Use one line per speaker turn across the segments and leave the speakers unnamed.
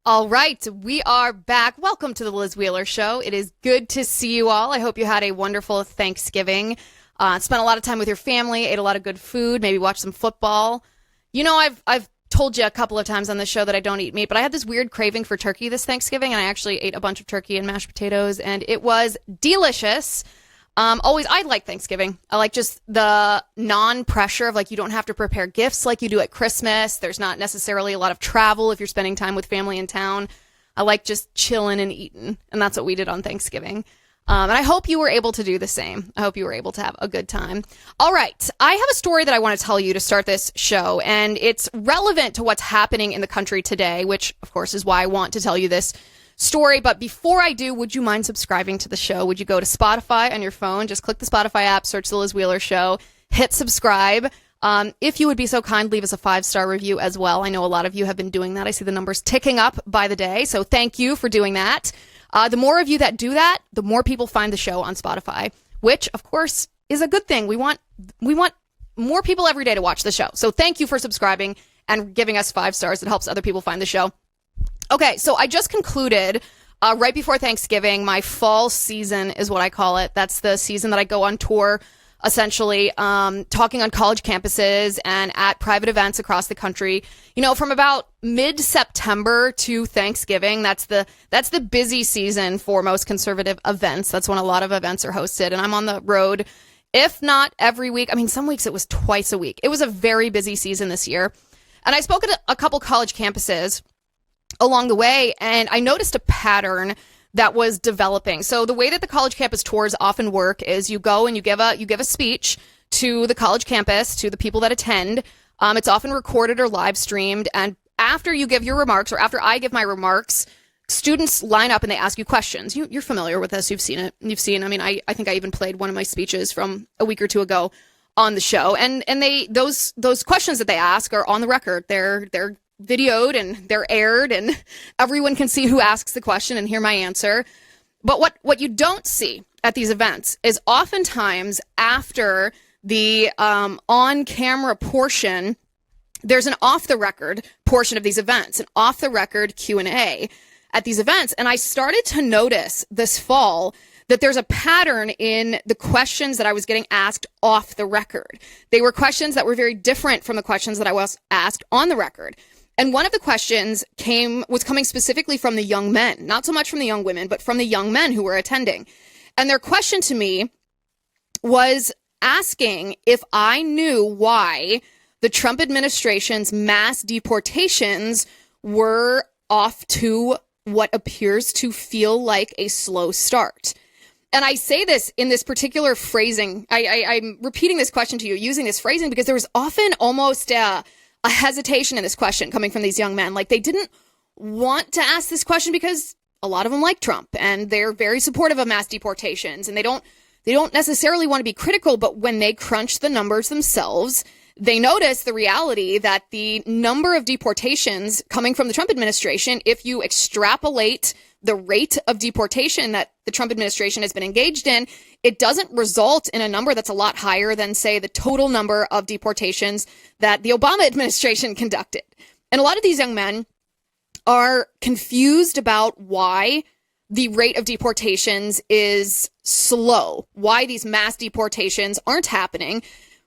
All right, we are back. Welcome to the Liz Wheeler Show. It is good to see you all. I hope you had a wonderful Thanksgiving. Spent a lot of time with your family, ate a lot of good food, maybe watched some football. You know, I've told you a couple of times on the show that I don't eat meat, but I had this weird craving for turkey this Thanksgiving, and I actually ate a bunch of turkey and mashed potatoes, and it was delicious. I like Thanksgiving. I like just the non-pressure of, like, you don't have to prepare gifts like you do at Christmas. There's not necessarily a lot of travel if you're spending time with family in town. I like just chilling and eating, and that's what we did on Thanksgiving. And I hope you were able to do the same. I hope you were able to have a good time. All right. I have a story that I want to tell you to start this show, and it's relevant to what's happening in the country today, which, of course, is why I want to tell you this story. But before I do, would you mind subscribing to the show? Would you go to Spotify on your phone? Just click the Spotify app, search the Liz Wheeler Show, hit subscribe. If you would be so kind, leave us a 5-star review as well. I know a lot of you have been doing that. I see the numbers ticking up by the day. So thank you for doing that. The more of you that do that, the more people find the show on Spotify, which, of course, is a good thing. We want more people every day to watch the show. So thank you for subscribing and giving us 5 stars. It helps other people find the show. Okay, so I just concluded right before Thanksgiving, my fall season is what I call it. That's the season that I go on tour, essentially, talking on college campuses and at private events across the country. You know, from about mid-September to Thanksgiving, that's the busy season for most conservative events. That's when a lot of events are hosted, and I'm on the road, if not every week. I mean, some weeks it was twice a week. It was a very busy season this year, and I spoke at a couple college campuses along the way, and I noticed a pattern that was developing. So the way that the college campus tours often work is you go and you give a speech to the college campus, to the people that attend. It's often recorded or live streamed, and after you give your remarks, or after I give my remarks, students line up and they ask you questions. You're familiar with this. You've seen it. I mean, I think I even played one of my speeches from a week or two ago on the show, and those questions that they ask are on the record. They're videoed and they're aired, and everyone can see who asks the question and hear my answer. But what you don't see at these events is oftentimes after the on-camera portion, there's an off-the-record portion of these events, an off-the-record Q&A at these events. And I started to notice this fall that there's a pattern in the questions that I was getting asked off the record. They were questions that were very different from the questions that I was asked on the record. And one of the questions was coming specifically from the young men, not so much from the young women, but from the young men who were attending. And their question to me was asking if I knew why the Trump administration's mass deportations were off to what appears to feel like a slow start. And I say this in this particular phrasing. I'm repeating this question to you using this phrasing because there was often almost a hesitation in this question coming from these young men. Like, they didn't want to ask this question because a lot of them like Trump and they're very supportive of mass deportations, and they don't necessarily want to be critical, but when they crunch the numbers themselves, they notice the reality that the number of deportations coming from the Trump administration, if you extrapolate the rate of deportation that the Trump administration has been engaged in, it doesn't result in a number that's a lot higher than, say, the total number of deportations that the Obama administration conducted. And a lot of these young men are confused about why the rate of deportations is slow, why these mass deportations aren't happening.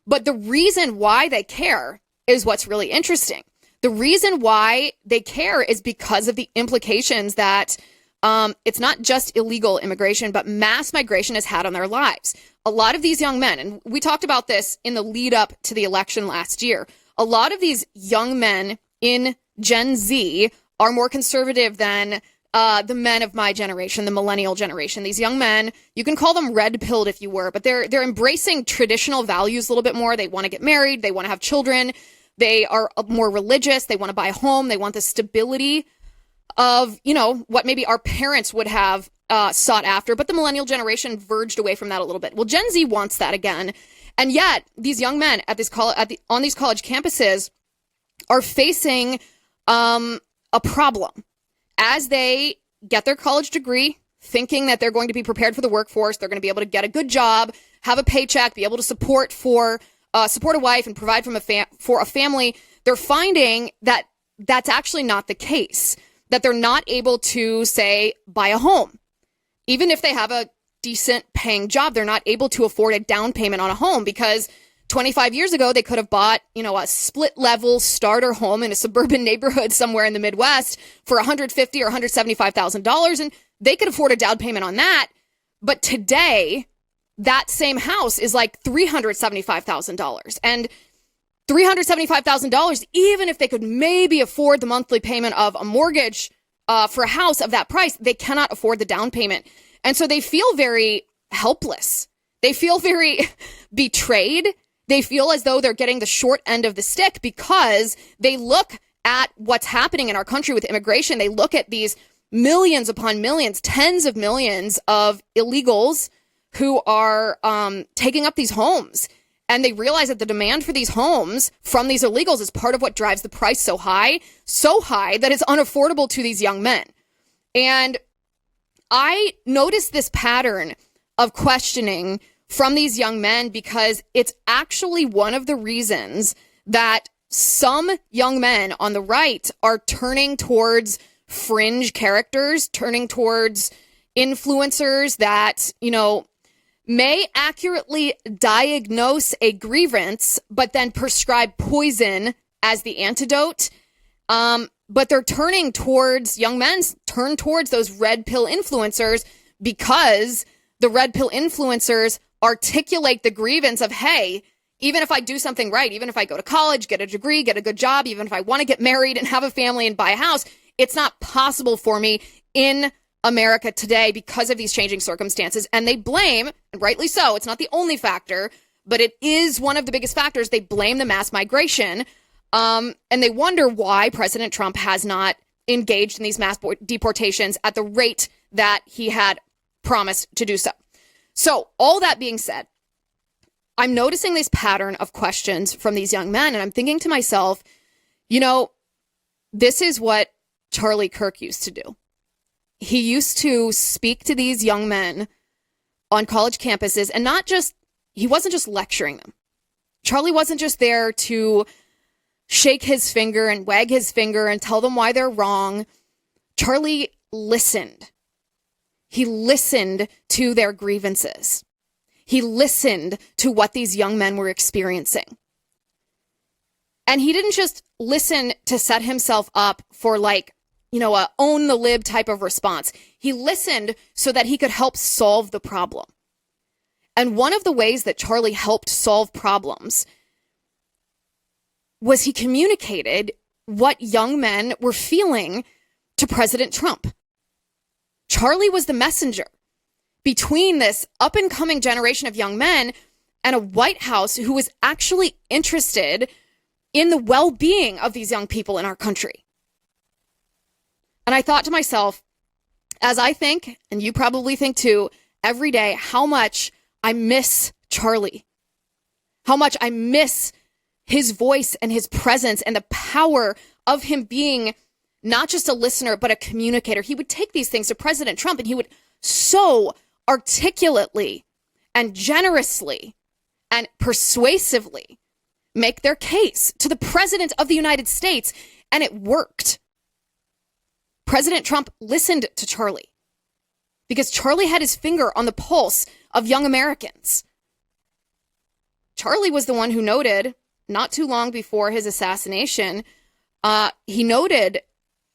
But the reason why they care is what's really interesting. The reason why they care is because of the implications that it's not just illegal immigration, but mass migration has had on their lives. A lot of these young men, and we talked about this in the lead up to the election last year, a lot of these young men in Gen Z are more conservative than the men of my generation, the millennial generation. These young men, you can call them red-pilled if you were, but they're embracing traditional values a little bit more. They want to get married. They want to have children. They are more religious. They want to buy a home. They want the stability of, what maybe our parents would have sought after. But the millennial generation verged away from that a little bit. Well, Gen Z wants that again. And yet these young men on these college campuses are facing a problem as they get their college degree, thinking that they're going to be prepared for the workforce. They're going to be able to get a good job, have a paycheck, be able to support a wife and provide for a family. They're finding that that's actually not the case. that they're not able to, say, buy a home. Even if they have a decent paying job, they're not able to afford a down payment on a home because 25 years ago, they could have bought, a split level starter home in a suburban neighborhood somewhere in the Midwest for $150,000 or $175,000, and they could afford a down payment on that. But today, that same house is like $375,000. And $375,000, even if they could maybe afford the monthly payment of a mortgage for a house of that price, they cannot afford the down payment. And so they feel very helpless. They feel very betrayed. They feel as though they're getting the short end of the stick because they look at what's happening in our country with immigration. They look at these millions upon millions, tens of millions of illegals who are taking up these homes. And they realize that the demand for these homes from these illegals is part of what drives the price so high that it's unaffordable to these young men. And I noticed this pattern of questioning from these young men because it's actually one of the reasons that some young men on the right are turning towards fringe characters, turning towards influencers that, may accurately diagnose a grievance, but then prescribe poison as the antidote. But they're turning towards, young men turn towards those red pill influencers because the red pill influencers articulate the grievance of, hey, even if I do something right, even if I go to college, get a degree, get a good job, even if I want to get married and have a family and buy a house, it's not possible for me in America today because of these changing circumstances. And they blame, and rightly so, it's not the only factor, but it is one of the biggest factors. They blame the mass migration. And they wonder why President Trump has not engaged in these mass deportations at the rate that he had promised to do so. So all that being said, I'm noticing this pattern of questions from these young men, and I'm thinking to myself, this is what Charlie Kirk used to do. He used to speak to these young men on college campuses and he wasn't just lecturing them. Charlie wasn't just there to shake his finger and wag his finger and tell them why they're wrong. Charlie listened. He listened to their grievances. He listened to what these young men were experiencing. And he didn't just listen to set himself up for a own the lib type of response. He listened so that he could help solve the problem. And one of the ways that Charlie helped solve problems was he communicated what young men were feeling to President Trump. Charlie was the messenger between this up-and-coming generation of young men and a White House who was actually interested in the well-being of these young people in our country. And I thought to myself, as I think, and you probably think too, every day, how much I miss Charlie. How much I miss his voice and his presence and the power of him being not just a listener, but a communicator. He would take these things to President Trump and he would so articulately and generously and persuasively make their case to the President of the United States. And it worked. President Trump listened to Charlie because Charlie had his finger on the pulse of young Americans. Charlie was the one who noted, not too long before his assassination, he noted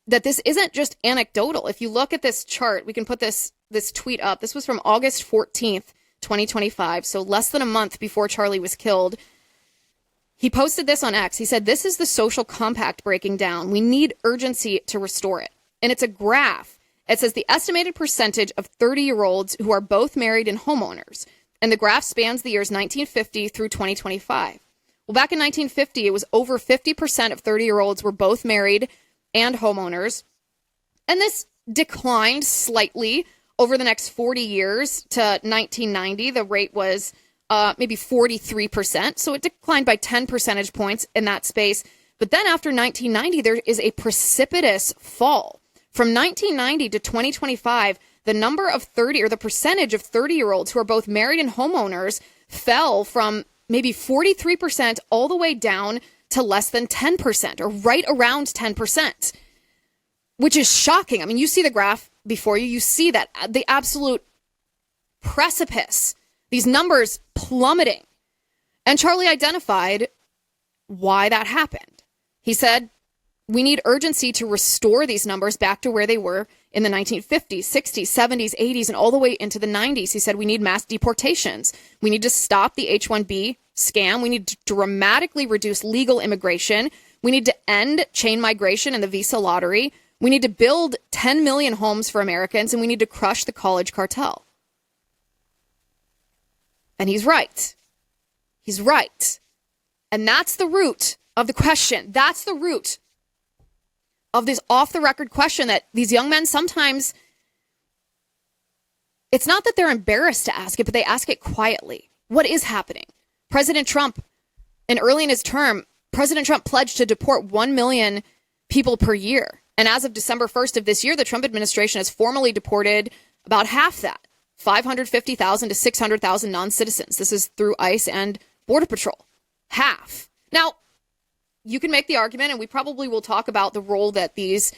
that this isn't just anecdotal. If you look at this chart, we can put this tweet up. This was from August 14th, 2025, so less than a month before Charlie was killed. He posted this on X. He said, "This is the social compact breaking down. We need urgency to restore it." And it's a graph. It says the estimated percentage of 30-year-olds who are both married and homeowners. And the graph spans the years 1950 through 2025. Well, back in 1950, it was over 50% of 30-year-olds were both married and homeowners. And this declined slightly over the next 40 years to 1990. The rate was maybe 43%. So it declined by 10 percentage points in that space. But then after 1990, there is a precipitous fall. From 1990 to 2025, the number of 30 or the percentage of 30-year-olds who are both married and homeowners fell from maybe 43% all the way down to less than 10% or right around 10%, which is shocking. I mean, you see the graph before you. You see that the absolute precipice, these numbers plummeting. And Charlie identified why that happened. He said, we need urgency to restore these numbers back to where they were in the 1950s, 60s, 70s, 80s, and all the way into the 90s. He said we need mass deportations. We need to stop the H-1B scam. We need to dramatically reduce legal immigration. We need to end chain migration and the visa lottery. We need to build 10 million homes for Americans, and we need to crush the college cartel. And he's right. He's right. And that's the root of the question. That's the root of this off-the-record question that these young men sometimes, it's not that they're embarrassed to ask it, but they ask it quietly. What is happening? President Trump, and early in his term, President Trump pledged to deport 1 million people per year. And as of December 1st of this year, the Trump administration has formally deported about half that, 550,000 to 600,000 non-citizens. This is through ICE and Border Patrol. Half. Now, you can make the argument, and we probably will talk about the role that these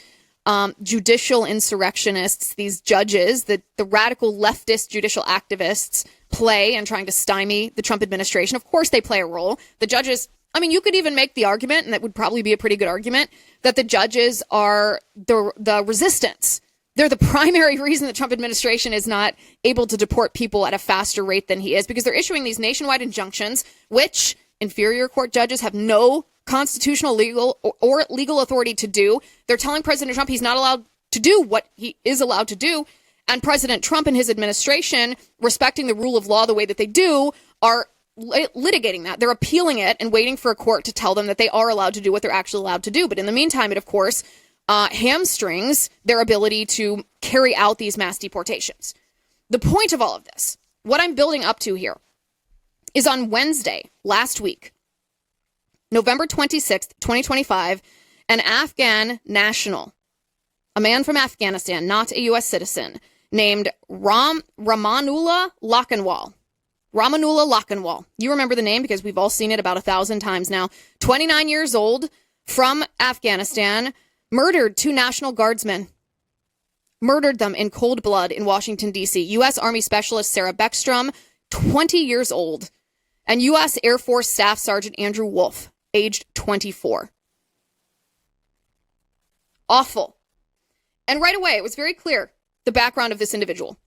judicial insurrectionists, these judges, the radical leftist judicial activists play in trying to stymie the Trump administration. Of course they play a role. The judges, I mean, you could even make the argument, and that would probably be a pretty good argument, that the judges are the resistance. They're the primary reason the Trump administration is not able to deport people at a faster rate than he is, because they're issuing these nationwide injunctions, which inferior court judges have no constitutional, legal, or legal authority to do. They're telling President Trump he's not allowed to do what he is allowed to do. And President Trump and his administration, respecting the rule of law the way that they do, are litigating that. They're appealing it and waiting for a court to tell them that they are allowed to do what they're actually allowed to do. But in the meantime, it, of course, hamstrings their ability to carry out these mass deportations. The point of all of this, what I'm building up to here, is on Wednesday, last week, November 26th, 2025, an Afghan national, a man from Afghanistan, not a U.S. citizen, named Ramanullah Lakhanwal. Ramanullah Lakhanwal. You remember the name because we've all seen it about 1,000 times now. 29 years old, from Afghanistan, murdered 2 National Guardsmen. Murdered them in cold blood in Washington, D.C. U.S. Army Specialist Sarah Beckstrom, 20 years old, and U.S. Air Force Staff Sergeant Andrew Wolf, aged 24. Awful. And right away, it was very clear the background of this individual.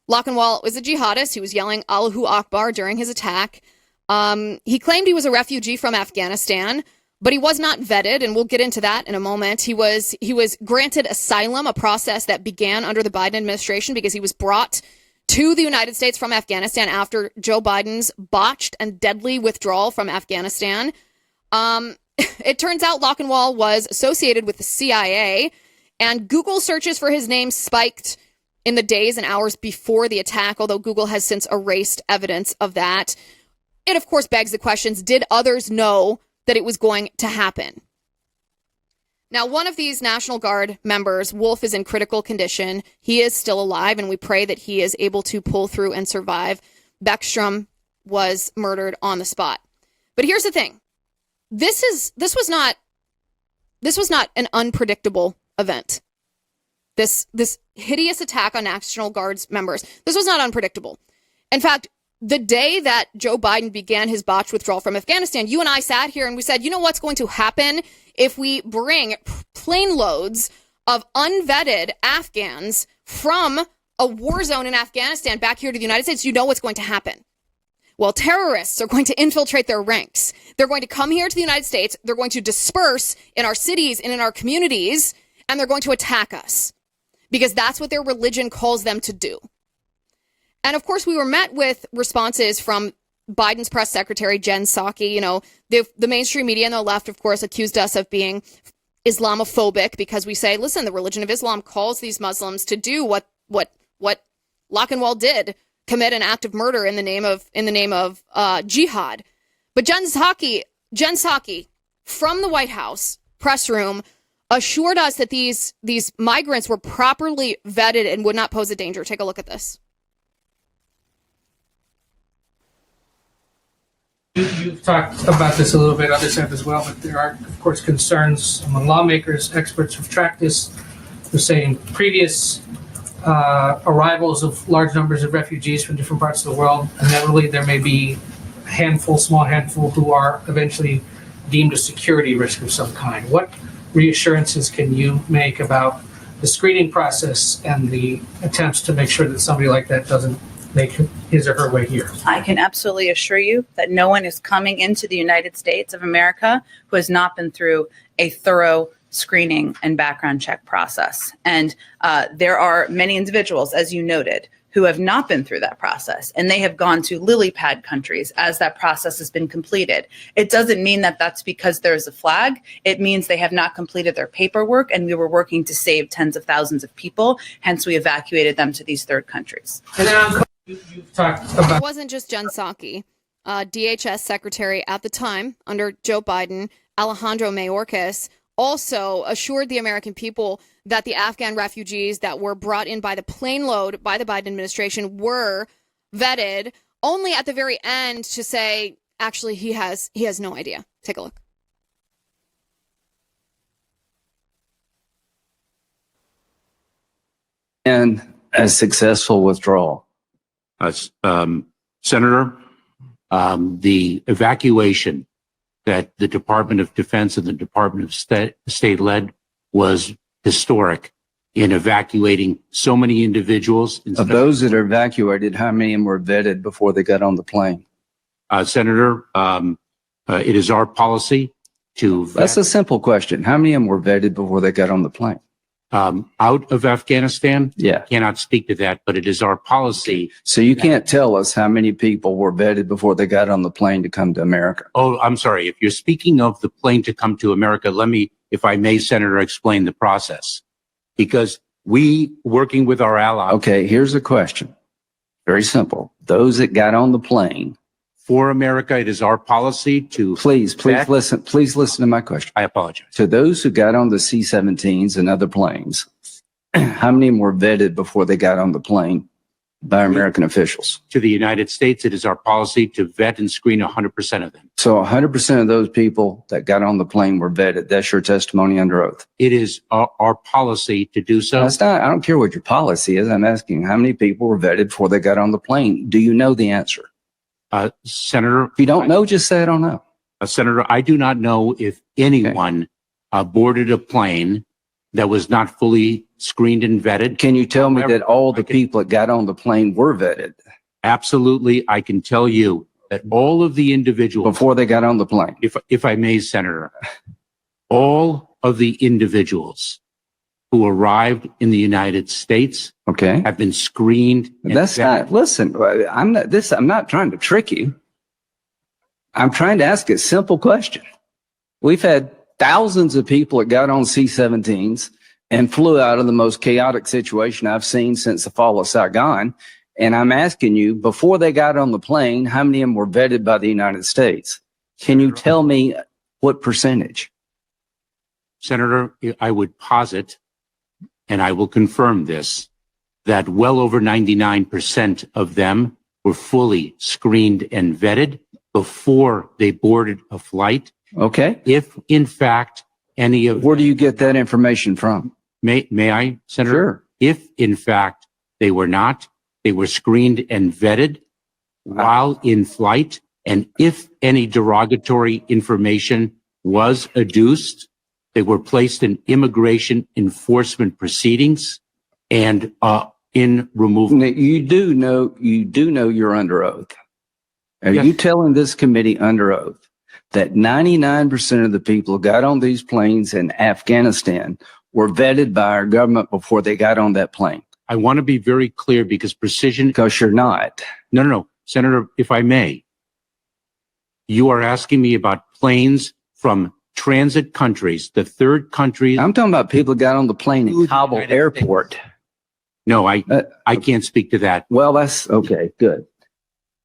Lakhanwal was a jihadist. He was yelling Allahu Akbar during his attack. He claimed he was a refugee from Afghanistan, but he was not vetted, and we'll get into that in a moment. He was granted asylum, a process that began under the Biden administration because he was brought to the United States from Afghanistan after Joe Biden's botched and deadly withdrawal from Afghanistan. It turns out Lakhanwal was associated with the CIA, and Google searches for his name spiked in the days and hours before the attack, although Google has since erased evidence of that. It, of course, begs the questions, did others know that it was going to happen? Now, one of these National Guard members, Wolf, is in critical condition. He is still alive, and we pray that he is able to pull through and survive. Beckstrom was murdered on the spot. But here's the thing. This was not an unpredictable event. This hideous attack on National Guard's members, this was not unpredictable. In fact, the day that Joe Biden began his botched withdrawal from Afghanistan, you and I sat here and we said, you know what's going to happen if we bring plane loads of unvetted Afghans from a war zone in Afghanistan back here to the United States? You know what's going to happen. Well, terrorists are going to infiltrate their ranks. They're going to come here to the United States. They're going to disperse in our cities and in our communities, and they're going to attack us because that's what their religion calls them to do. And of course, we were met with responses from Biden's press secretary, Jen Psaki. You know, the mainstream media and the left, of course, accused us of being Islamophobic because we say, listen, the religion of Islam calls these Muslims to do what Lakhanwal did, commit an act of murder in the name of jihad. But Jen Psaki from the White House press room assured us that these migrants were properly vetted and would not pose a danger. Take a look at this.
You've talked about this a little bit, others have as well, but there are, of course, concerns among lawmakers. Experts have tracked this. They're saying previous arrivals of large numbers of refugees from different parts of the world, and that really there may be a handful, small handful, who are eventually deemed a security risk of some kind. What reassurances can you make about the screening process and the attempts to make sure that somebody like that doesn't make his or her way here?
I can absolutely assure you that no one is coming into the United States of America who has not been through a thorough screening and background check process. And there are many individuals, as you noted, who have not been through that process, and they have gone to lily pad countries as that process has been completed. It doesn't mean that that's because there's a flag. It means they have not completed their paperwork, and we were working to save tens of thousands of people. Hence, we evacuated them to these third countries.
And then you've talked about...
It wasn't just Jen Psaki. DHS Secretary at the time, under Joe Biden, Alejandro Mayorkas, also assured the American people that the Afghan refugees that were brought in by the plane load by the Biden administration were vetted, only at the very end to say, actually, he has no idea. Take a look.
And a successful withdrawal.
Senator, the evacuation that the Department of Defense and the Department of State led was historic in evacuating so many individuals.
Of those that are evacuated, how many of them were vetted before they got on the plane?
Senator, it is our policy to vet.
That's a simple question. How many of them were vetted before they got on the plane?
Out of Afghanistan?
Yeah.
Cannot speak to that, but it is our policy.
So you can't tell us how many people were vetted before they got on the plane to come to America.
Oh, I'm sorry. If you're speaking of the plane to come to America, let me, if I may, Senator, explain the process. Because we, working with our allies.
Okay, here's a question. Very simple. Those that got on the plane.
For America, it is our policy to...
Please listen to my question.
I apologize.
To those who got on the C-17s and other planes, how many of them were vetted before they got on the plane by American officials?
To the United States, it is our policy to vet and screen 100% of them.
So 100% of those people that got on the plane were vetted. That's your testimony under oath.
It is our policy to do so.
That's not, I don't care what your policy is. I'm asking how many people were vetted before they got on the plane. Do you know the answer?
Senator,
if you don't know, just say I don't know.
Senator, I do not know if anyone boarded a plane that was not fully screened and vetted.
Can you tell me that all the people that got on the plane were vetted?
Absolutely. I can tell you that all of the individuals
before they got on the plane.
If I may, Senator, all of the individuals who arrived in the United States have been screened.
That's not, listen, I'm not trying to trick you. I'm trying to ask a simple question. We've had thousands of people that got on C-17s and flew out of the most chaotic situation I've seen since the fall of Saigon. And I'm asking you, before they got on the plane, how many of them were vetted by the United States? Can you tell me what percentage?
Senator, I would posit, and I will confirm this, that well over 99% of them were fully screened and vetted before they boarded a flight.
Okay.
If, in fact, any of...
Where do you get that information from?
May I, Senator?
Sure.
If, in fact, they were not, they were screened and vetted while in flight, and if any derogatory information was adduced, they were placed in immigration enforcement proceedings and in removal.
Now, you do know you're under oath. Are
Yes.
you telling this committee under oath that 99% of the people who got on these planes in Afghanistan were vetted by our government before they got on that plane?
I want to be very clear because precision...
Because you're not.
No. Senator, if I may, you are asking me about planes from transit countries, the third countries.
I'm talking about people who got on the plane in Kabul airport.
No, I can't speak to that.
Well, that's okay. Good.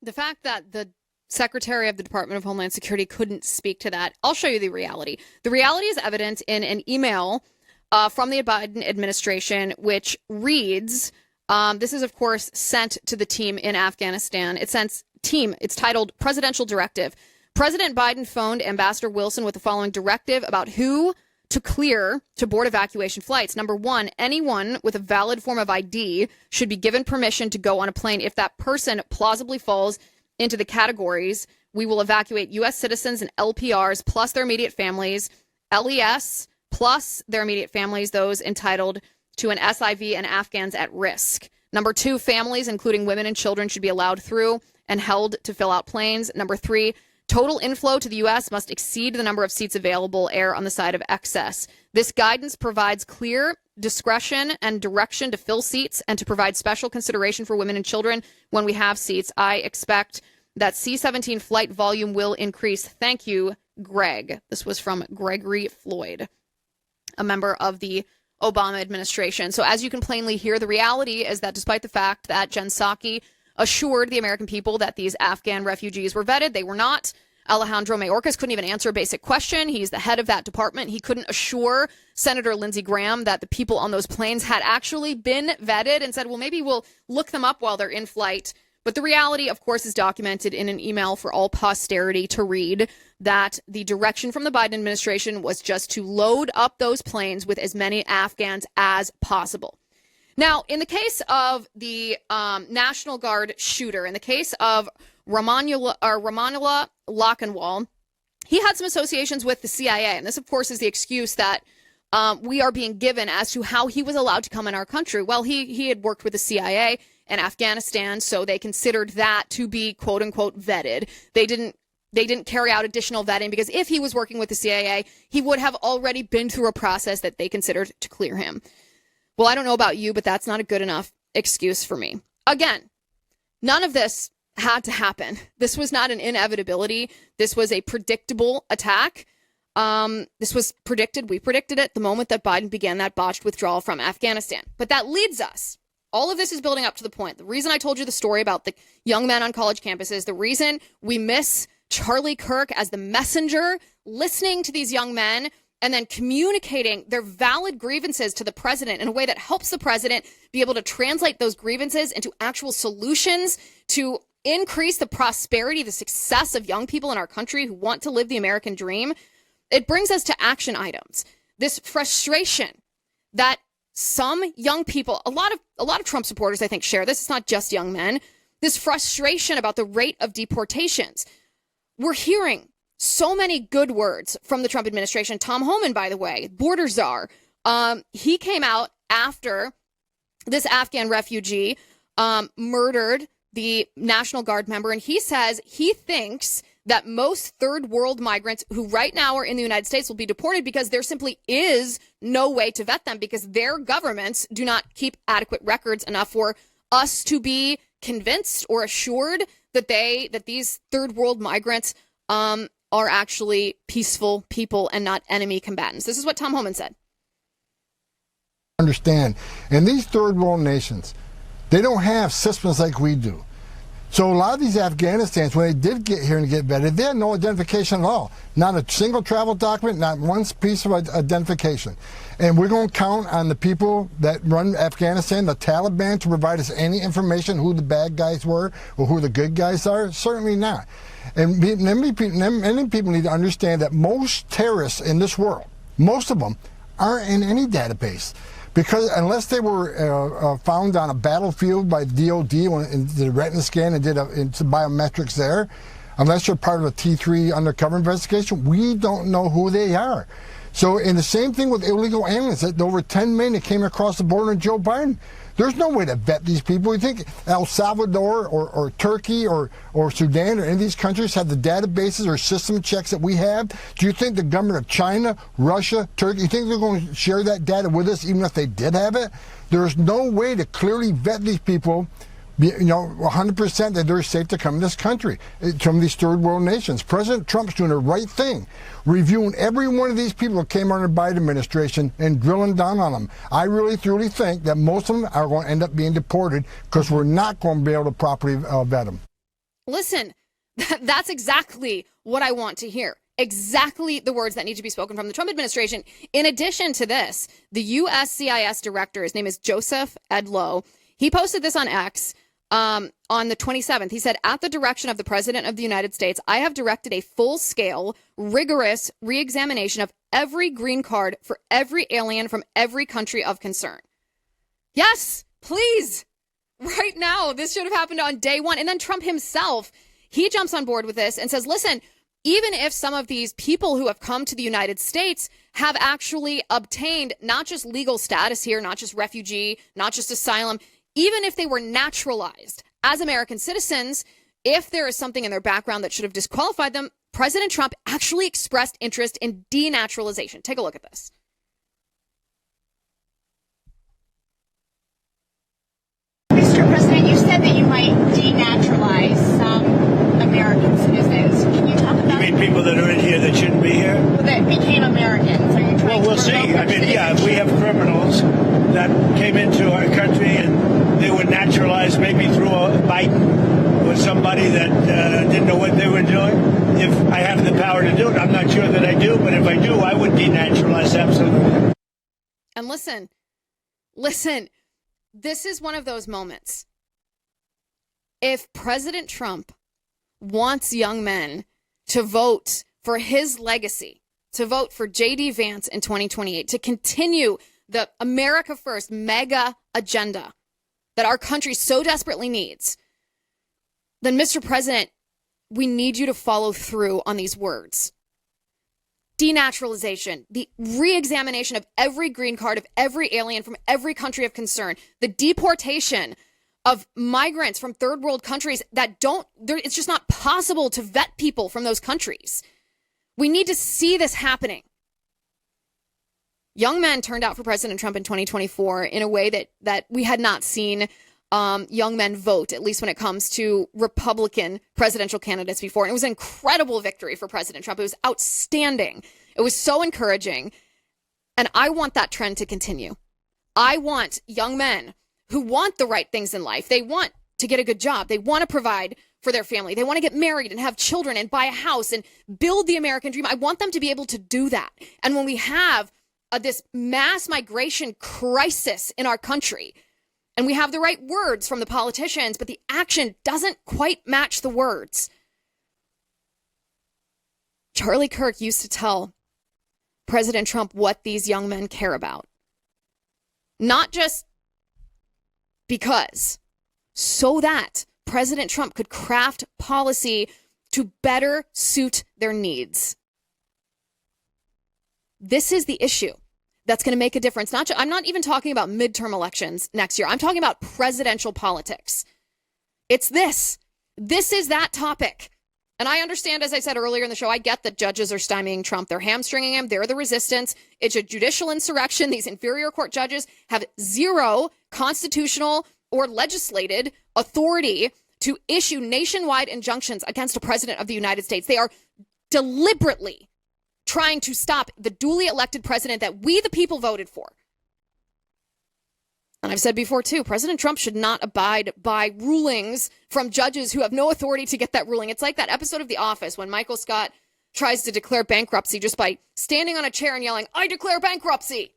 The fact that the Secretary of the Department of Homeland Security couldn't speak to that, I'll show you the reality. The reality is evident in an email from the Biden administration, which reads, this is, of course, sent to the team in Afghanistan. It's titled Presidential Directive. President Biden phoned Ambassador Wilson with the following directive about who to clear to board evacuation flights. Number one, anyone with a valid form of ID should be given permission to go on a plane if that person plausibly falls into the categories. We will evacuate U.S. citizens and LPRs plus their immediate families, LES plus their immediate families, those entitled to an SIV, and Afghans at risk. Number two, families, including women and children, should be allowed through and held to fill out planes. Number three, total inflow to the U.S. must exceed the number of seats available, err on the side of excess. This guidance provides clear discretion and direction to fill seats and to provide special consideration for women and children when we have seats. I expect that C-17 flight volume will increase. Thank you, Greg. This was from Gregory Floyd, a member of the Obama administration. So as you can plainly hear, the reality is that despite the fact that Jen Psaki assured the American people that these Afghan refugees were vetted, they were not. Alejandro Mayorkas couldn't even answer a basic question. He's the head of that department. He couldn't assure Senator Lindsey Graham that the people on those planes had actually been vetted, and said, well, maybe we'll look them up while they're in flight. But the reality, of course, is documented in an email for all posterity to read, that the direction from the Biden administration was just to load up those planes with as many Afghans as possible. Now, in the case of the National Guard shooter, in the case of Ramanullah Lockenwall, he had some associations with the CIA. And this, of course, is the excuse that we are being given as to how he was allowed to come in our country. Well, he had worked with the CIA in Afghanistan, so they considered that to be, quote unquote, vetted. They didn't carry out additional vetting, because if he was working with the CIA, he would have already been through a process that they considered to clear him. Well, I don't know about you, but that's not a good enough excuse for me. Again, none of this had to happen. This was not an inevitability. This was a predictable attack. This was predicted. We predicted it the moment that Biden began that botched withdrawal from Afghanistan. But that leads us. All of this is building up to the point. The reason I told you the story about the young men on college campuses, the reason we miss Charlie Kirk as the messenger, listening to these young men and then communicating their valid grievances to the president in a way that helps the president be able to translate those grievances into actual solutions to increase the prosperity, the success of young people in our country who want to live the American dream. It brings us to action items. This frustration that some young people, a lot of Trump supporters, I think, share this. It's not just young men. This frustration about the rate of deportations. We're hearing so many good words from the Trump administration. Tom Homan, by the way, border czar, he came out after this Afghan refugee murdered the National Guard member, and he says he thinks that most third world migrants who right now are in the United States will be deported because there simply is no way to vet them, because their governments do not keep adequate records enough for us to be convinced or assured that these third world migrants are actually peaceful people and not enemy combatants. This is what Tom Homan said.
Understand, in these third world nations, they don't have systems like we do. So a lot of these Afghanistans, when they did get here and get vetted, they had no identification at all. Not a single travel document, not one piece of identification. And we're going to count on the people that run Afghanistan, the Taliban, to provide us any information who the bad guys were or who the good guys are? Certainly not. And many people need to understand that most terrorists in this world, most of them, aren't in any database. Because unless they were found on a battlefield by DOD and did a retina scan and did into biometrics there, unless you're part of a T3 undercover investigation, we don't know who they are. So, and the same thing with illegal aliens, that over 10 million that came across the border in Joe Biden. There's no way to vet these people. You think El Salvador or Turkey or Sudan or any of these countries have the databases or system checks that we have? Do you think the government of China, Russia, Turkey, you think they're going to share that data with us even if they did have it? There's no way to clearly vet these people, 100% that they're safe to come to this country from these third world nations. President Trump's doing the right thing, reviewing every one of these people that came under the Biden administration and drilling down on them. I really, truly think that most of them are going to end up being deported because we're not going to be able to properly vet them.
Listen, that's exactly what I want to hear. Exactly the words that need to be spoken from the Trump administration. In addition to this, the USCIS director, his name is Joseph Edlow, he posted this on X. on the 27th. He said, at the direction of the President of the United States, I have directed a full-scale, rigorous re-examination of every green card for every alien from every country of concern. Yes, please. Right now, this should have happened on day one. And then Trump himself, he jumps on board with this and says, listen, even if some of these people who have come to the United States have actually obtained not just legal status here, not just refugee, not just asylum, even if they were naturalized as American citizens, if there is something in their background that should have disqualified them, President Trump actually expressed interest in denaturalization. Take a look at this.
Mr. President, you said that you might denaturalize some American citizens. Can you talk about
You mean people that are in here that shouldn't be here?
that became Americans? Are you trying
Well, we'll
to
see.
promote
I mean, yeah,
citizenship?
we have criminals that came into our country and they were naturalized maybe through a Biden or somebody that didn't know what they were doing. If I have the power to do it, I'm not sure that I do, but if I do, I would denaturalize absolutely.
And listen, this is one of those moments. If President Trump wants young men to vote for his legacy, to vote for J.D. Vance in 2028, to continue the America First mega agenda that our country so desperately needs, then, Mr. President, we need you to follow through on these words. Denaturalization, the re-examination of every green card of every alien from every country of concern, the deportation of migrants from third world countries that it's just not possible to vet people from those countries. We need to see this happening. Young men turned out for President Trump in 2024 in a way that we had not seen young men vote, at least when it comes to Republican presidential candidates before. And it was an incredible victory for President Trump. It was outstanding. It was so encouraging. And I want that trend to continue. I want young men who want the right things in life. They want to get a good job. They want to provide for their family. They want to get married and have children and buy a house and build the American dream. I want them to be able to do that. And when we have this mass migration crisis in our country, and we have the right words from the politicians, but the action doesn't quite match the words. Charlie Kirk used to tell President Trump what these young men care about. Not just because, so that President Trump could craft policy to better suit their needs. This is the issue that's going to make a difference. I'm not even talking about midterm elections next year. I'm talking about presidential politics. It's this. This is that topic. And I understand, as I said earlier in the show, I get that judges are stymieing Trump. They're hamstringing him. They're the resistance. It's a judicial insurrection. These inferior court judges have zero constitutional or legislated authority to issue nationwide injunctions against a president of the United States. They are deliberately trying to stop the duly elected president that we, the people, voted for. And I've said before, too, President Trump should not abide by rulings from judges who have no authority to get that ruling. It's like that episode of The Office when Michael Scott tries to declare bankruptcy just by standing on a chair and yelling, "I declare bankruptcy."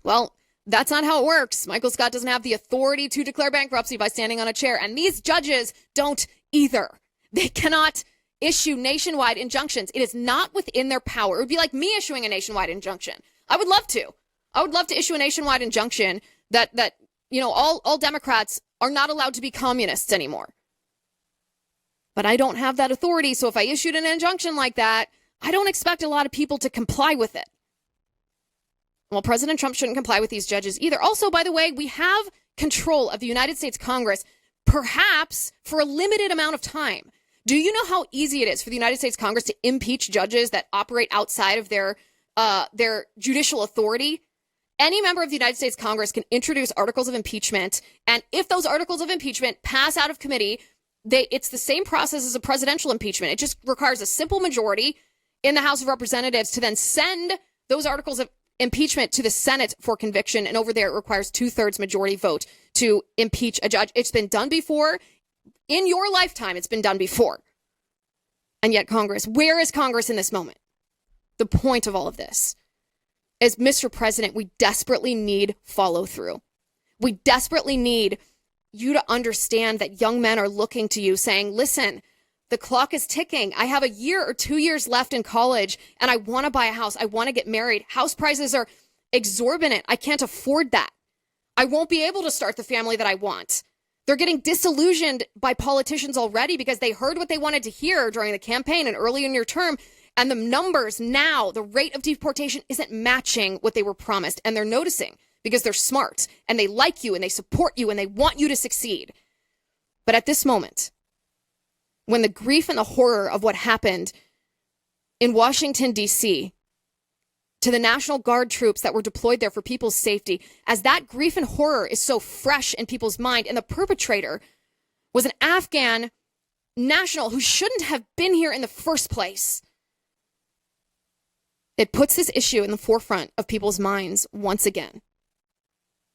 Well, that's not how it works. Michael Scott doesn't have the authority to declare bankruptcy by standing on a chair. And these judges don't either. They cannot issue nationwide injunctions. It is not within their power. It would be like me issuing a nationwide injunction. I would love to. I would love to issue a nationwide injunction that all Democrats are not allowed to be communists anymore. But I don't have that authority. So if I issued an injunction like that, I don't expect a lot of people to comply with it. Well, President Trump shouldn't comply with these judges either. Also, by the way, we have control of the United States Congress, perhaps for a limited amount of time. Do you know how easy it is for the United States Congress to impeach judges that operate outside of their judicial authority? Any member of the United States Congress can introduce articles of impeachment. And if those articles of impeachment pass out of committee, it's the same process as a presidential impeachment. It just requires a simple majority in the House of Representatives to then send those articles of impeachment to the Senate for conviction. And over there, it requires 2/3 majority vote to impeach a judge. It's been done before. In your lifetime, it's been done before. And yet Congress, where is Congress in this moment? The point of all of this is, Mr. President, we desperately need follow through. We desperately need you to understand that young men are looking to you saying, listen, the clock is ticking. I have a year or 2 years left in college and I want to buy a house. I want to get married. House prices are exorbitant. I can't afford that. I won't be able to start the family that I want. They're getting disillusioned by politicians already because they heard what they wanted to hear during the campaign and early in your term. And the numbers now, the rate of deportation isn't matching what they were promised. And they're noticing because they're smart and they like you and they support you and they want you to succeed. But at this moment, when the grief and the horror of what happened in Washington, D.C., to the National Guard troops that were deployed there for people's safety, as that grief and horror is so fresh in people's mind, and the perpetrator was an Afghan national who shouldn't have been here in the first place, it puts this issue in the forefront of people's minds once again.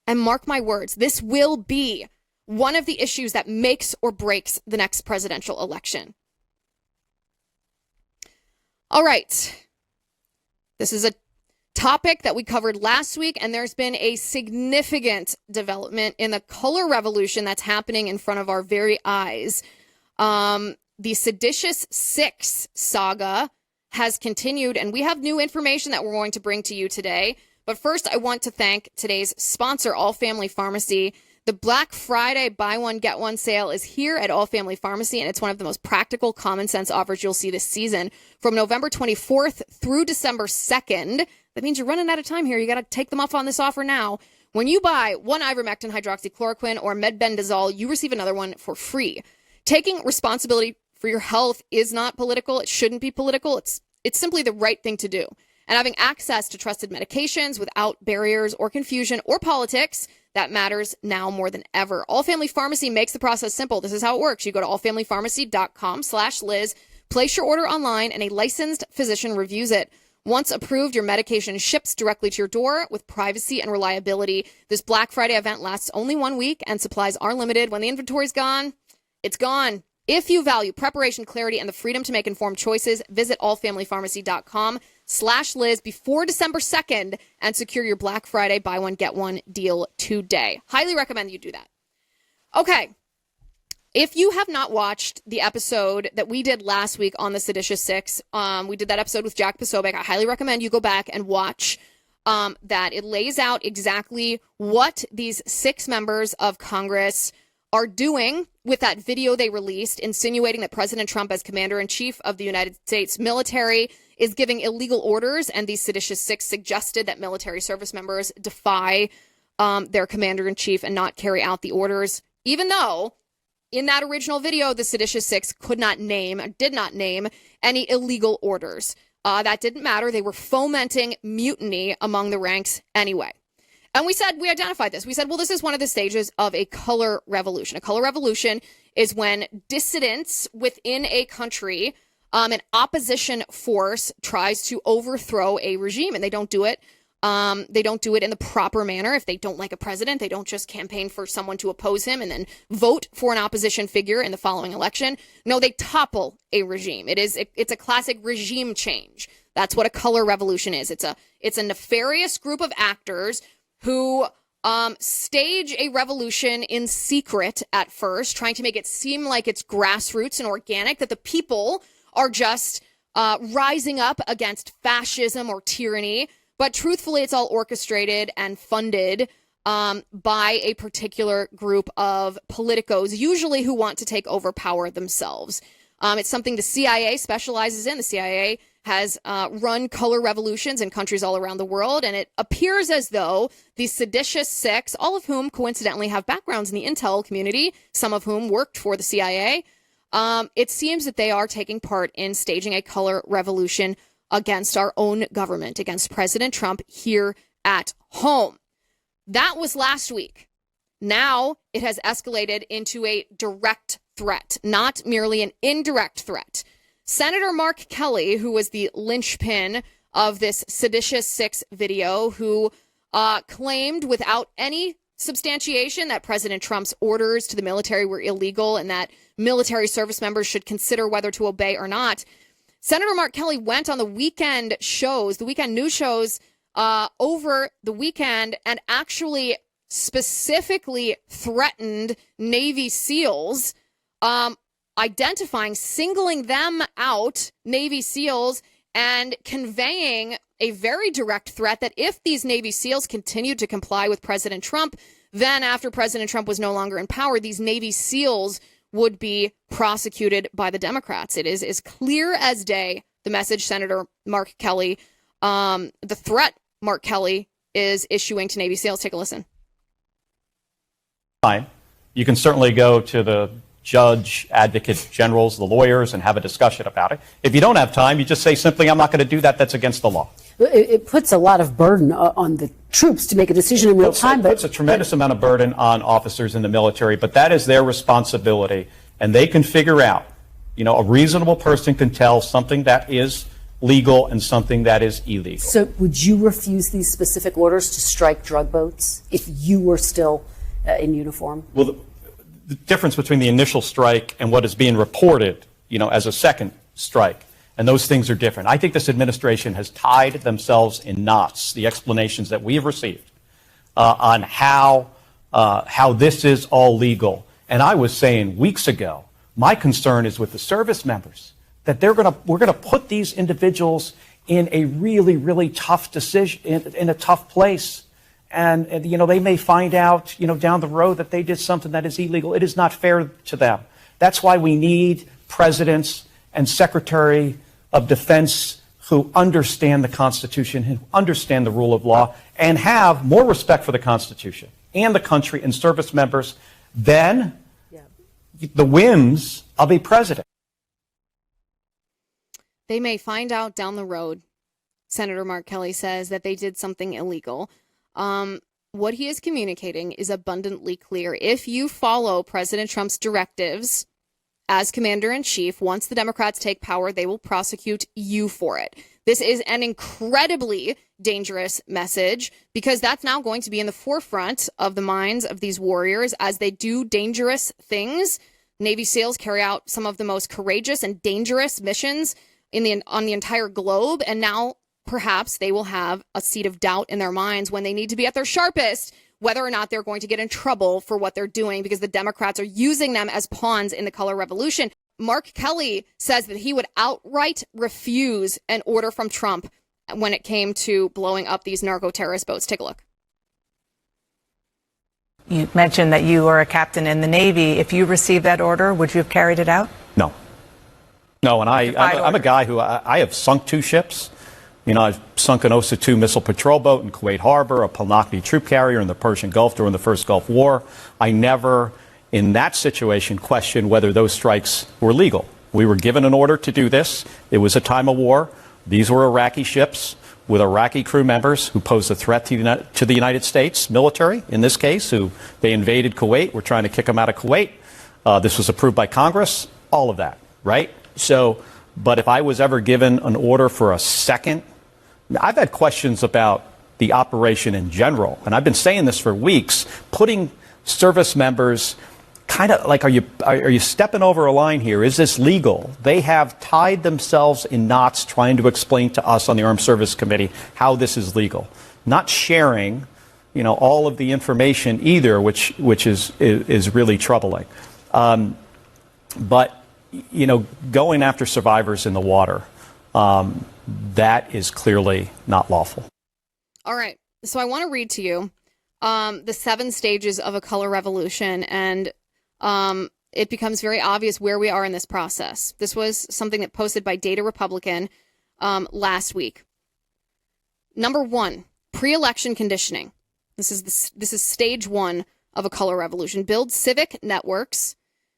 And mark my words, this will be one of the issues that makes or breaks the next presidential election. All right. This is a topic that we covered last week, and there's been a significant development in the color revolution that's happening in front of our very eyes. The Seditious 6 saga has continued, and we have new information that we're going to bring to you today. But first, I want to thank today's sponsor, All Family Pharmacy. The Black Friday buy one, get one sale is here at All Family Pharmacy, and it's one of the most practical, common sense offers you'll see this season. From November 24th through December 2nd, that means you're running out of time here. You got to take them off on this offer now. When you buy one ivermectin, hydroxychloroquine, or medbendazole, you receive another one for free. Taking responsibility for your health is not political. It shouldn't be political. It's simply the right thing to do. And having access to trusted medications without barriers or confusion or politics, that matters now more than ever. All Family Pharmacy makes the process simple. This is how it works. You go to allfamilypharmacy.com/Liz, place your order online, and a licensed physician reviews it. Once approved, your medication ships directly to your door with privacy and reliability. This Black Friday event lasts only 1 week, and supplies are limited. When the inventory's gone, it's gone. If you value preparation, clarity, and the freedom to make informed choices, visit allfamilypharmacy.com/Liz before December 2nd and secure your Black Friday buy one, get one deal today. Highly recommend you do that. Okay. If you have not watched the episode that we did last week on the Seditious 6, we did that episode with Jack Posobiec. I highly recommend you go back and watch that. It lays out exactly what these 6 members of Congress are doing with that video they released, insinuating that President Trump, as commander-in-chief of the United States military, is giving illegal orders, and these Seditious 6 suggested that military service members defy their commander-in-chief and not carry out the orders, even though in that original video, the Seditious 6 did not name any illegal orders. That didn't matter. They were fomenting mutiny among the ranks anyway. And we identified this. We said, well, this is one of the stages of a color revolution. A color revolution is when dissidents within a country, an opposition force, tries to overthrow a regime, and they don't do it. They don't do it in the proper manner. If they don't like a president, they don't just campaign for someone to oppose him and then vote for an opposition figure in the following election. No, they topple a regime. It's a classic regime change. That's what a color revolution is. It's a nefarious group of actors who stage a revolution in secret at first, trying to make it seem like it's grassroots and organic, that the people are just rising up against fascism or tyranny. But truthfully, it's all orchestrated and funded by a particular group of politicos, usually who want to take over power themselves. It's something the CIA specializes in. The CIA has run color revolutions in countries all around the world, and it appears as though the Seditious 6, all of whom coincidentally have backgrounds in the intel community, some of whom worked for the CIA, it seems that they are taking part in staging a color revolution against our own government, against President Trump here at home. That was last week. Now it has escalated into a direct threat, not merely an indirect threat. Senator Mark Kelly, who was the linchpin of this Seditious 6 video, who claimed without any substantiation that President Trump's orders to the military were illegal and that military service members should consider whether to obey or not. Senator Mark Kelly went on the weekend news shows over the weekend and actually specifically threatened Navy SEALs, identifying, singling them out, Navy SEALs, and conveying a very direct threat that if these Navy SEALs continued to comply with President Trump, then after President Trump was no longer in power, these Navy SEALs would be prosecuted by the Democrats. It is as clear as day, the message Senator Mark Kelly, the threat Mark Kelly is issuing to Navy SEALs. Take a listen.
Fine. You can certainly go to the judge, advocate generals, the lawyers, and have a discussion about it. If you don't have time, you just say simply, I'm not going to do that. That's against the law.
It puts a lot of burden on the troops to make a decision in real time.
It puts a tremendous amount of burden on officers in the military, but that is their responsibility. And they can figure out, a reasonable person can tell something that is legal and something that is illegal.
So would you refuse these specific orders to strike drug boats if you were still in uniform?
Well, the difference between the initial strike and what is being reported, as a second strike, and those things are different. I think this administration has tied themselves in knots, the explanations that we have received on how this is all legal. And I was saying weeks ago, my concern is with the service members, that we're going to put these individuals in a really, really tough decision, in a tough place. And they may find out, down the road that they did something that is illegal. It is not fair to them. That's why we need presidents and Secretary of Defense who understand the Constitution, who understand the rule of law, and have more respect for the Constitution and the country and service members than the whims of a president.
They may find out down the road, Senator Mark Kelly says, that they did something illegal. What he is communicating is abundantly clear. If you follow President Trump's directives as commander-in-chief, once the Democrats take power, they will prosecute you for it. This is an incredibly dangerous message because that's now going to be in the forefront of the minds of these warriors as they do dangerous things. Navy SEALs carry out some of the most courageous and dangerous missions on the entire globe, and now perhaps they will have a seed of doubt in their minds when they need to be at their sharpest, whether or not they're going to get in trouble for what they're doing because the Democrats are using them as pawns in the color revolution. Mark Kelly says that he would outright refuse an order from Trump when it came to blowing up these narco-terrorist boats. Take a look.
You mentioned that you were a captain in the Navy. If you received that order, would you have carried it out?
No. No, and I'm a guy who I have sunk 2 ships. I've sunk an OSA-2 missile patrol boat in Kuwait Harbor, a Palnakni troop carrier in the Persian Gulf during the first Gulf War. I never, in that situation, questioned whether those strikes were legal. We were given an order to do this. It was a time of war. These were Iraqi ships with Iraqi crew members who posed a threat to the United States military, in this case, who they invaded Kuwait. We're trying to kick them out of Kuwait. This was approved by Congress, all of that, right? So, but if I was ever given an order for a second, I've had questions about the operation in general, and I've been saying this for weeks, putting service members kind of like, are you stepping over a line here? Is this legal? They have tied themselves in knots trying to explain to us on the Armed Service Committee how this is legal. Not sharing, all of the information either, which is really troubling. But, going after survivors in the water, that is clearly not lawful.
All right. So I want to read to you the 7 stages of a color revolution, and it becomes very obvious where we are in this process. This was something that posted by Data Republican last week. Number 1, pre-election conditioning. This is stage 1 of a color revolution. Build civic networks,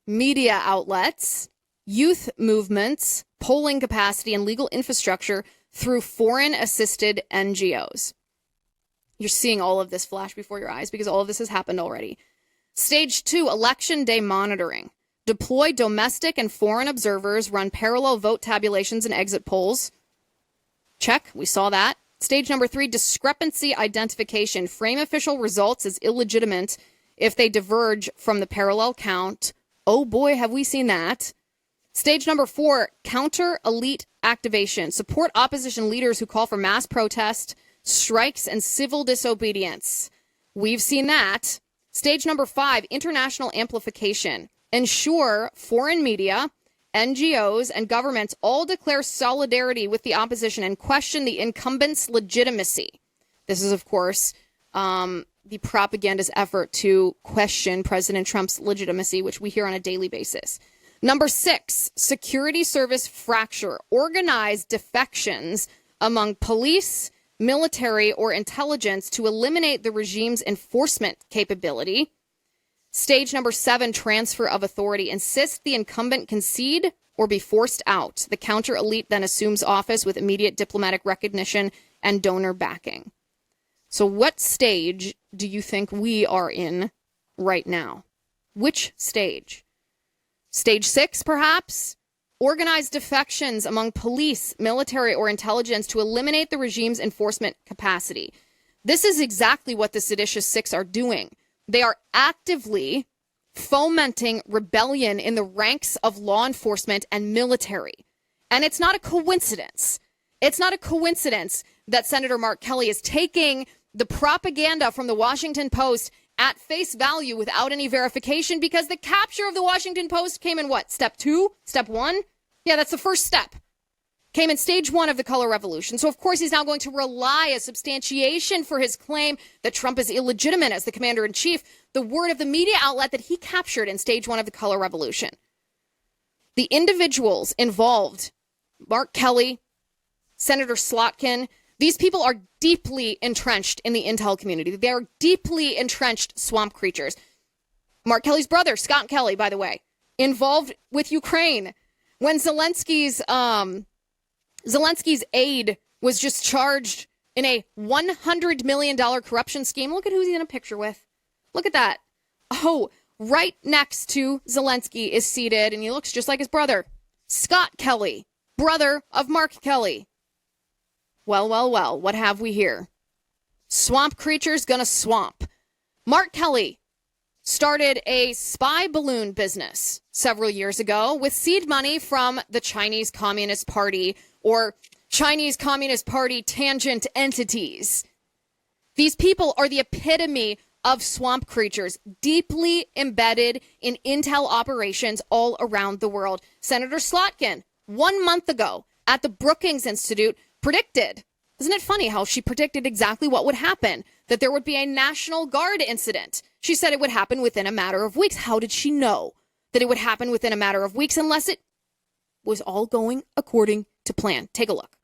media outlets, youth movements, polling capacity, and legal infrastructure through foreign-assisted NGOs. You're seeing all of this flash before your eyes because all of this has happened already. Stage 2, election day monitoring. Deploy domestic and foreign observers, run parallel vote tabulations and exit polls. Check, we saw that. Stage number 3, discrepancy identification. Frame official results as illegitimate if they diverge from the parallel count. Oh boy, have we seen that. Stage number 4, counter-elite activation. Support opposition leaders who call for mass protest, strikes, and civil disobedience. We've seen that. Stage number 5, international amplification. Ensure foreign media, NGOs, and governments all declare solidarity with the opposition and question the incumbent's legitimacy. This is, of course, the propagandist effort to question President Trump's legitimacy, which we hear on a daily basis. Number 6, security service fracture. Organize defections among police, military, or intelligence to eliminate the regime's enforcement capability. Stage number 7, transfer of authority. Insist the incumbent concede or be forced out. The counter elite then assumes office with immediate diplomatic recognition and donor backing. So what stage do you think we are in right now? Which stage? Stage 6, perhaps? Organize defections among police, military, or intelligence to eliminate the regime's enforcement capacity. This is exactly what the Seditious Six are doing. They are actively fomenting rebellion in the ranks of law enforcement and military. And it's not a coincidence. It's not a coincidence that Senator Mark Kelly is taking the propaganda from the Washington Post at face value without any verification, because the capture of the Washington Post came in what? Step 2? Step 1? Yeah, that's the first step. Came in stage 1 of the color revolution. So, of course, he's now going to rely as substantiation for his claim that Trump is illegitimate as the commander-in-chief, the word of the media outlet that he captured in stage 1 of the color revolution. The individuals involved, Mark Kelly, Senator Slotkin, these people are deeply entrenched in the intel community. They are deeply entrenched swamp creatures. Mark Kelly's brother, Scott Kelly, by the way, involved with Ukraine. When Zelensky's aide was just charged in a $100 million corruption scheme. Look at who he's in a picture with. Look at that. Oh, right next to Zelensky is seated, and he looks just like his brother, Scott Kelly, brother of Mark Kelly. Well, what have we here? Swamp creatures gonna swamp. Mark Kelly started a spy balloon business several years ago with seed money from the Chinese Communist Party or Chinese Communist Party tangent entities. These people are the epitome of swamp creatures, deeply embedded in intel operations all around the world. Senator Slotkin, 1 month ago at the Brookings Institute, predicted, isn't it funny how she predicted exactly what would happen, that there would be a National Guard incident. She said it would happen within a matter of weeks. How did she know that it would happen within a matter of weeks unless it was all going according to plan? Take a look.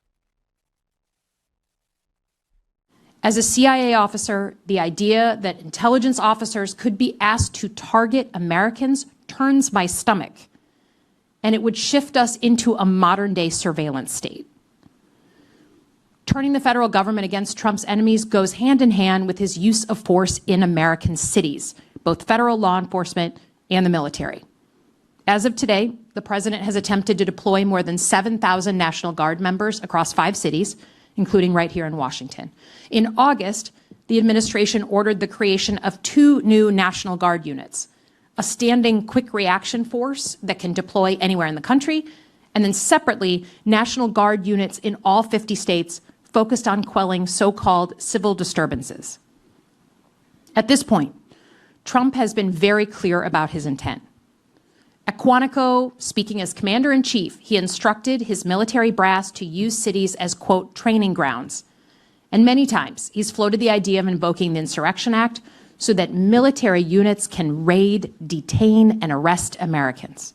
As a CIA officer, the idea that intelligence officers could be asked to target Americans turns my stomach, and it would shift us into a modern-day surveillance state. Turning the federal government against Trump's enemies goes hand in hand with his use of force in American cities, both federal law enforcement and the military. As of today, the president has attempted to deploy more than 7,000 National Guard members across 5 cities, including right here in Washington. In August, the administration ordered the creation of 2 new National Guard units, a standing quick reaction force that can deploy anywhere in the country, and then separately, National Guard units in all 50 states focused on quelling so-called civil disturbances. At this point, Trump has been very clear about his intent. At Quantico, speaking as commander-in-chief, he instructed his military brass to use cities as, quote, training grounds. And many times, he's floated the idea of invoking the Insurrection Act so that military units can raid, detain, and arrest Americans.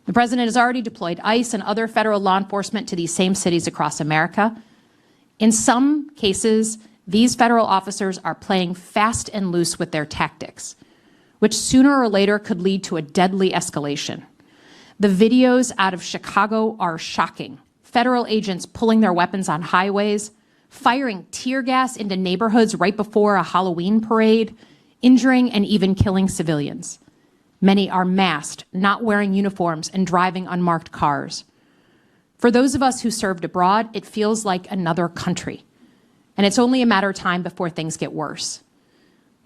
The president has already deployed ICE and other federal law enforcement to these same cities across America. In some cases, these federal officers are playing fast and loose with their tactics, which sooner or later could lead to a deadly escalation. The videos out of Chicago are shocking. Federal agents pulling their weapons on highways, firing tear gas into neighborhoods right before a Halloween parade, injuring and even killing civilians. Many are masked, not wearing uniforms, and driving unmarked cars. For those of us who served abroad, it feels like another country. And it's only a matter of time before things get worse.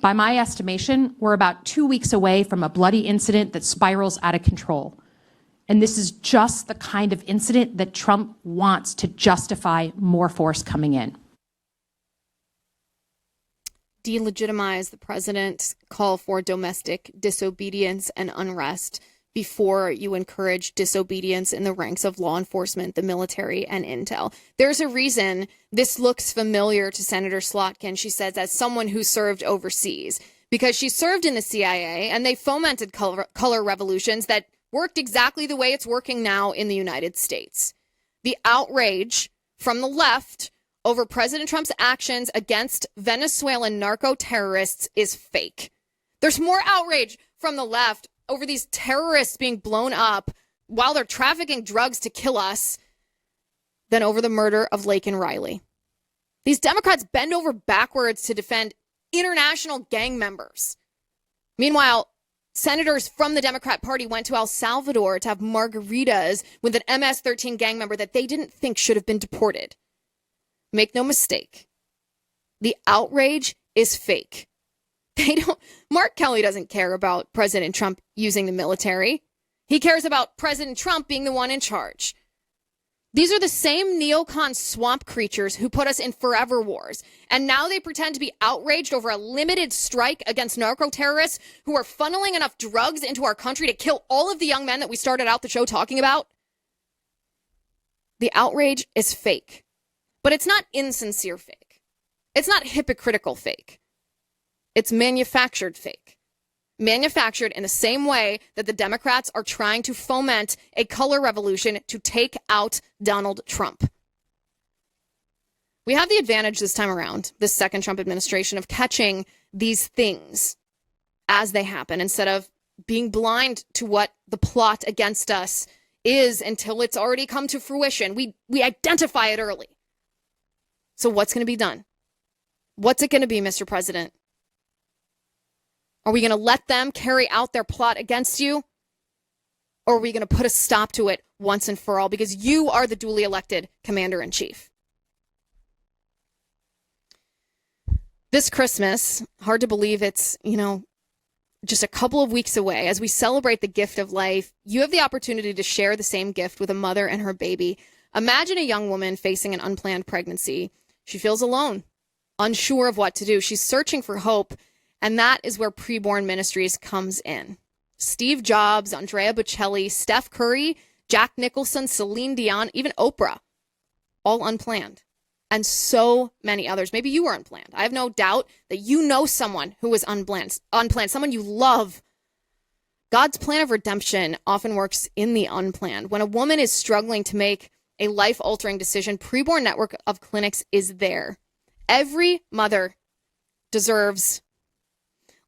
By my estimation, we're about 2 weeks away from a bloody incident that spirals out of control. And this is just the kind of incident that Trump wants to justify more force coming in.
delegitimize the president's call for domestic disobedience and unrest before you encourage disobedience in the ranks of law enforcement, the military, and intel. There's a reason this looks familiar to Senator Slotkin, she says, as someone who served overseas, because she served in the CIA and they fomented color revolutions that worked exactly the way it's working now in the United States. The outrage from the left over President Trump's actions against Venezuelan narco-terrorists is fake. There's more outrage from the left over these terrorists being blown up while they're trafficking drugs to kill us than over the murder of Laken Riley. These Democrats bend over backwards to defend international gang members. Meanwhile, senators from the Democrat Party went to El Salvador to have margaritas with an MS-13 gang member that they didn't think should have been deported. Make no mistake, the outrage is fake. Mark Kelly doesn't care about President Trump using the military. He cares about President Trump being the one in charge. These are the same neocon swamp creatures who put us in forever wars. And now they pretend to be outraged over a limited strike against narco-terrorists who are funneling enough drugs into our country to kill all of the young men that we started out the show talking about. The outrage is fake. But it's not insincere fake. It's not hypocritical fake. It's manufactured fake. Manufactured in the same way that the Democrats are trying to foment a color revolution to take out Donald Trump. We have the advantage this time around, this second Trump administration, of catching these things as they happen instead of being blind to what the plot against us is until it's already come to fruition. We identify it early. So what's going to be done? What's it going to be, Mr. President? Are we going to let them carry out their plot against you? Or are we going to put a stop to it once and for all? Because you are the duly elected commander-in-chief. This Christmas, hard to believe it's, just a couple of weeks away. As we celebrate the gift of life, you have the opportunity to share the same gift with a mother and her baby. Imagine a young woman facing an unplanned pregnancy. She feels alone, unsure of what to do. She's searching for hope. And that is where Preborn Ministries comes in. Steve Jobs, Andrea Bocelli, Steph Curry, Jack Nicholson, Celine Dion, even Oprah, all unplanned. And so many others. Maybe you were unplanned. I have no doubt that you know someone who was unplanned, someone you love. God's plan of redemption often works in the unplanned. When a woman is struggling to make a life-altering decision, Preborn Network of Clinics is there. Every mother deserves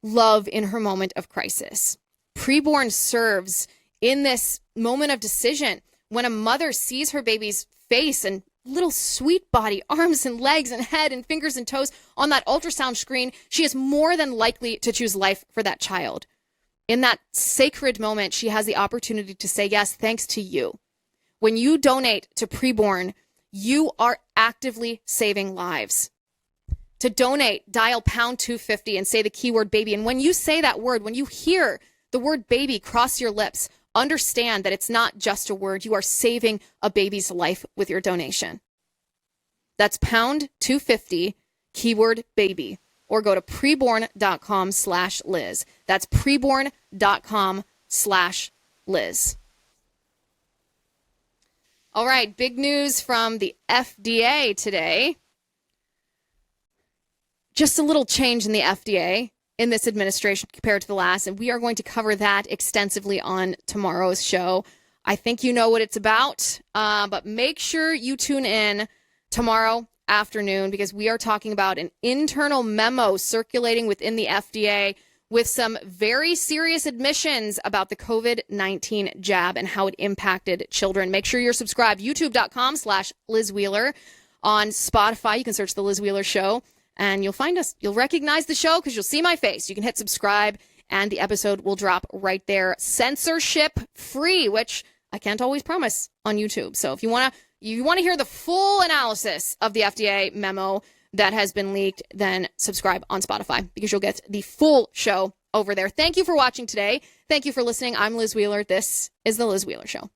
love in her moment of crisis. Preborn serves in this moment of decision when a mother sees her baby's face and little sweet body, arms and legs and head and fingers and toes on that ultrasound screen. She is more than likely to choose life for that child. In that sacred moment, she has the opportunity to say yes, thanks to you. When you donate to Preborn, you are actively saving lives. To donate, dial pound 250 and say the keyword baby. And when you say that word, when you hear the word baby cross your lips, understand that it's not just a word. You are saving a baby's life with your donation. That's pound 250, keyword baby, or go to preborn.com/Liz. That's preborn.com/Liz. All right, big news from the FDA today. Just a little change in the FDA in this administration compared to the last, and we are going to cover that extensively on tomorrow's show. I think you know what it's about, but make sure you tune in tomorrow afternoon because we are talking about an internal memo circulating within the FDA with some very serious admissions about the COVID-19 jab and how it impacted children. Make sure you're subscribed. YouTube.com/Liz Wheeler. On Spotify, you can search The Liz Wheeler Show. And you'll find us. You'll recognize the show because you'll see my face. You can hit subscribe, and the episode will drop right there. Censorship free, which I can't always promise on YouTube. So if you want to hear the full analysis of the FDA memo that has been leaked, then subscribe on Spotify because you'll get the full show over there. Thank you for watching today. Thank you for listening. I'm Liz Wheeler. This is The Liz Wheeler Show.